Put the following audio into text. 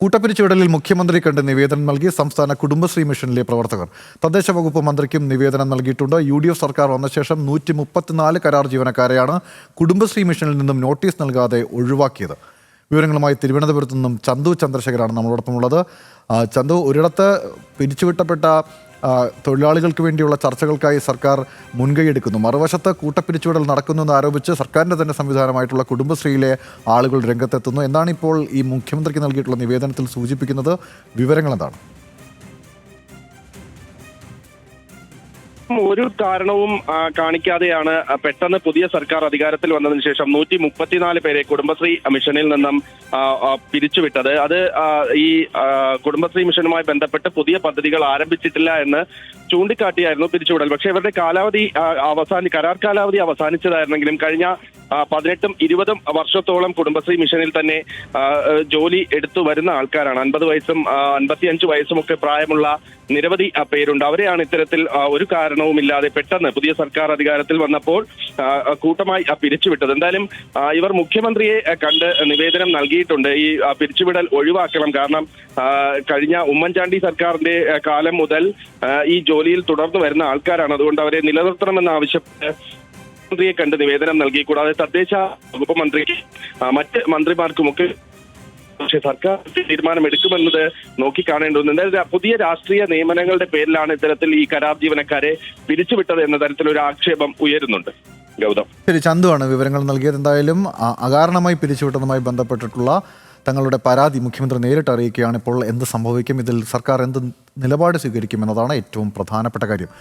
കൂട്ടപ്പിരിച്ചുവിടലിൽ മുഖ്യമന്ത്രി കണ്ട് നിവേദനം നൽകി സംസ്ഥാന കുടുംബശ്രീ മിഷനിലെ പ്രവർത്തകർ. തദ്ദേശ വകുപ്പ് മന്ത്രിക്കും നിവേദനം നൽകിയിട്ടുണ്ട്. UDF സർക്കാർ വന്ന ശേഷം 134 കരാർ ജീവനക്കാരെയാണ് കുടുംബശ്രീ മിഷനിൽ നിന്നും നോട്ടീസ് നൽകാതെ ഒഴിവാക്കിയത്. വിവരങ്ങളുമായി തിരുവനന്തപുരത്ത് നിന്നും ചന്തു ചന്ദ്രശേഖരാണ് നമ്മളോടൊപ്പമുള്ളത്. ചന്തു, ഒരിടത്ത് പിരിച്ചുവിട്ടപ്പെട്ട തൊഴിലാളികൾക്ക് വേണ്ടിയുള്ള ചർച്ചകൾക്കായി സർക്കാർ മുൻകൈയെടുക്കുന്നു. മറുവശത്ത് കൂട്ടപ്പിരിച്ചുവിടൽ നടക്കുന്നുവെന്ന് ആരോപിച്ച് സർക്കാരിൻ്റെ തന്നെ സംവിധാനമായിട്ടുള്ള കുടുംബശ്രീയിലെ ആളുകൾ രംഗത്തെത്തുന്നു. എന്താണ് ഇപ്പോൾ ഈ മുഖ്യമന്ത്രിക്ക് നൽകിയിട്ടുള്ള നിവേദനത്തിൽ സൂചിപ്പിക്കുന്നത്? വിവരങ്ങൾ എന്താണ്? ഒരു കാരണവും കാണിക്കാതെയാണ് പെട്ടെന്ന് പുതിയ സർക്കാർ അധികാരത്തിൽ വന്നതിന് ശേഷം 134 പേരെ കുടുംബശ്രീ മിഷനിൽ നിന്നും പിരിച്ചുവിട്ടത്. അത് ഈ കുടുംബശ്രീ മിഷനുമായി ബന്ധപ്പെട്ട് പുതിയ പദ്ധതികൾ ആരംഭിച്ചിട്ടില്ല എന്ന് ചൂണ്ടിക്കാട്ടിയായിരുന്നു പിരിച്ചുവിടൽ. പക്ഷേ ഇവരുടെ കരാർ കാലാവധി അവസാനിച്ചതായിരുന്നെങ്കിലും കഴിഞ്ഞ 18ഉം 20ഉം വർഷത്തോളം കുടുംബശ്രീ മിഷനിൽ തന്നെ ജോലി എടുത്തു വരുന്ന ആൾക്കാരാണ്. 50 വയസ്സും 55 വയസ്സും ഒക്കെ പ്രായമുള്ള നിരവധി പേരുണ്ട്. അവരെയാണ് ഇത്തരത്തിൽ ഒരു കാരണവുമില്ലാതെ പെട്ടെന്ന് പുതിയ സർക്കാർ അധികാരത്തിൽ വന്നപ്പോൾ കൂട്ടമായി പിരിച്ചുവിട്ടത്. എന്തായാലും ഇവർ മുഖ്യമന്ത്രിയെ കണ്ട് നിവേദനം നൽകിയിട്ടുണ്ട്. ഈ പിരിച്ചുവിടൽ ഒഴിവാക്കണം. കാരണം കഴിഞ്ഞ ഉമ്മൻചാണ്ടി സർക്കാരിന്റെ കാലം മുതൽ ഈ ജോലിയിൽ തുടർന്നു വരുന്ന ആൾക്കാരാണ്. അതുകൊണ്ട് അവരെ നിലനിർത്തണമെന്ന് ആവശ്യപ്പെട്ട് മന്ത്രിയെ കണ്ട് നിവേദനം നൽകി. കൂടാതെ തദ്ദേശ വകുപ്പ് മന്ത്രിക്ക് മറ്റ് മന്ത്രിമാർക്കുമൊക്കെ പക്ഷേ സർക്കാർ തീരുമാനമെടുക്കുമെന്നത് നോക്കിക്കാണേണ്ടതുണ്ട്. എന്തായാലും പുതിയ രാഷ്ട്രീയ നിയമനങ്ങളുടെ പേരിലാണ് ഇത്തരത്തിൽ ഈ കരാർ ജീവനക്കാരെ പിരിച്ചുവിട്ടത് എന്ന തരത്തിലൊരു ആക്ഷേപം ഉയരുന്നുണ്ട്. ഗൗതം, ശരി, ചന്തുവാണ് വിവരങ്ങൾ നൽകിയത്. എന്തായാലും അകാരണമായി പിരിച്ചുവിട്ടതുമായി ബന്ധപ്പെട്ടിട്ടുള്ള തങ്ങളുടെ പരാതി മുഖ്യമന്ത്രി നേരിട്ട് അറിയിക്കുകയാണ്. ഇപ്പോൾ എന്ത് സംഭവിക്കും, ഇതിൽ സർക്കാർ എന്ത് നിലപാട് സ്വീകരിക്കും എന്നതാണ് ഏറ്റവും പ്രധാനപ്പെട്ട കാര്യം.